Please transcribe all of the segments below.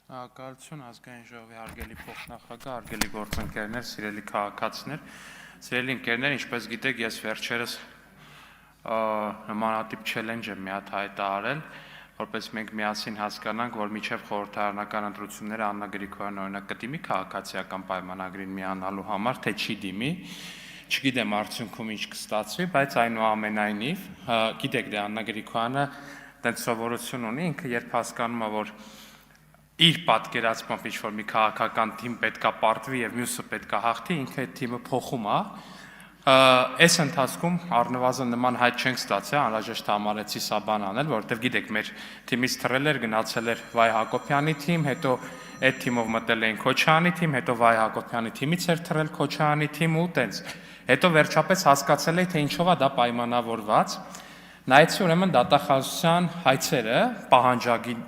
Շնորհակալություն ազգային ժողովի հարգելի փոխնախագահ, հարգելի գործընկերներ, սիրելի քաղաքացիներ, սիրելի ընկերներ, ինչպես գիտեք, ես վերջերս նմանատիպ չելենջ եմ մի հատ հայտարարել, որպես մենք միասին հասկանանք, որ մինչև խորհրդարանական ընտրությունները Աննա Գրիգորյան օրինակ կդիմի քաղաքացիական պայմանագրին միանալու համար, թե չի դիմի, չգիտեմ արդյունքում ինչ կստացվի, բայց այնուամենայնիվ, գիտեք դե Աննա Գրիգորյանը տենց սովորություն ունի, ինքը երբ հասկանում է, որ իր պատկերացմամբ ինչ-որ մի քաղաքական թիմ պետքա պարտվի և մյուսը պետքա հաղթի, ինքը այդ թիմը փոխում է, այս ընթացքում առնվազն նման հայտ չենք ստացել, անհրաժեշտ համարեցի սա բան անել, որովհետև գիտեք մեր թիմից թռել էր, գնացել էր Վայ Հակոբյանի թիմ, հետո այդ թիմով մտել էին Քոչարյանի թիմ, հետո Վայ Հակոբյանի թիմից էր թռել Քոչարյանի թիմ ու տենց, հետո վերջապես հասկացել էի, թե ինչով է դա պայմանավորված, նայեցի ուրեմն դատախազության հայցերը,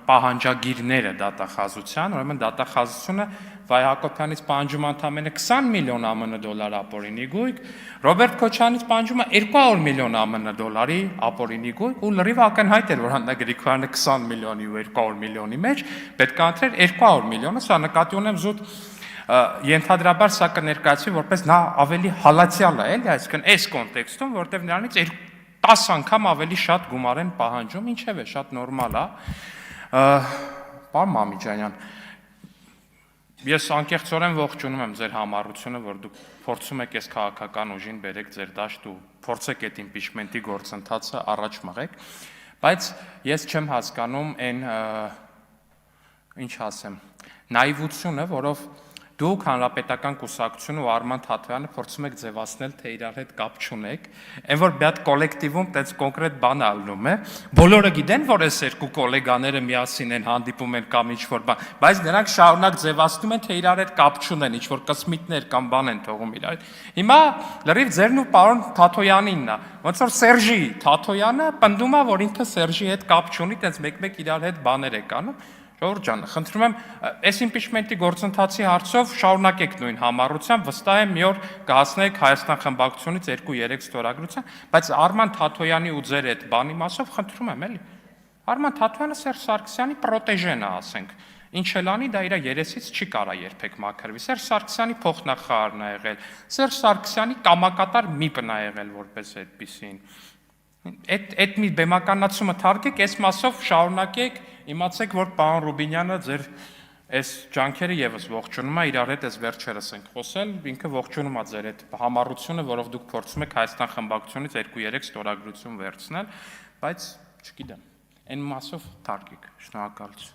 պահանջագիրները դատախազության, ուրեմն դատախազությունը Վայ Հակոբյանից պահանջում ընդամենը 20 միլիոն ԱՄՆ դոլար ապօրինի գույք, Ռոբերտ Քոչարյանից պահանջում է 200 միլիոն ԱՄՆ դոլարի ապօրինի գույք ու լրիվ ակնհայտ էր, որ Աննա Գրիգորյանը 20 միլիոնի ու 200 միլիոնի մեջ պետք է ընտրեր 200 միլիոնը, սա նկատի ունեմ զուտ ենթադրաբար սա կներկայացվի որպես նա ավելի հալածյալ է, էլի, այսինքն այս կոնտեքստում, որտեղ նրանից 10 անգամ ավելի շատ գումար են պահանջում, ինչև է, շատ նորմալ է, պարոն Մամիջանյան, ես անկեղծորեն ողջունում եմ ձեր համառությունը, որ դուք փորձում եք այս քաղաքական ուժին բերեք ձեր դաշտ ու փորձեք այդ իմպիչմենտի գործընթացը առաջ մղեք, բայց ես չեմ հասկանում այն, ինչ ասեմ, նայվությունը, որով դուք հանրապետական կուսակցությունը ու Արման Թաթոյանը փորձում եք ձևացնել, թե իրար հետ կապ չունեք, այն որ մի հատ կոլեկտիվում տենց կոնկրետ բան ալնում է, բոլորը գիտեն, որ այս երկու կոլեգաները միասին են հանդիպում են կամ ինչ-որ բան, բայց նրանք շարունակ ձևացնում են, թե իրար հետ կապ չունեն, ինչ-որ կսմիթներ կամ բան են թողում իրար հետ։ Հիմա լրիվ ձերն ու պարոն Թաթոյանինն է, ոնց որ Սերժի Թաթոյանը պնդում է, որ ինքը Սերժի հետ կապ չունի, տենց մեկ-մեկ իրար հետ բաներ եք անում։ Ժողովուրդ ջան, խնդրում եմ, այս իմպիչմենտի գործընթացի հարցով շարունակեք նույն համառությամբ, վստահ եմ մի օր կհասնեք Հայաստան խմբակցությունից 2-3 ստորագրության, բայց Արման Թաթոյանի ու ձեր այդ բանի մասով խնդրում եմ, էլի։ Արման Թաթոյանը Սերժ Սարգսյանի պրոտեժեն է, ասենք, ինչ էլ անի, դա իր երեսից չի կարա երբեք մաքրվի։ Սերժ Սարգսյանի փոխնախարարն է եղել, Սերժ Սարգսյանի կամակատար միպն է եղել որպես այդպիսին։ Այդ մի բեմականացումը թարգեք, այս մասով շարունակեք, իմացեք, որ պարոն Ռուբինյանը ձեր այս ջանքերը եւս ողջունում է, իրար հետ այս վերջերս ենք խոսել, ինքը ողջունում է ձեր այդ համառությունը, որով դուք փորձում եք Հայաստան խմբակցությունից 2-3 ստորագրություն վերցնել, բայց չգիտեմ, այն մասով թարգեք, շնորհակալություն։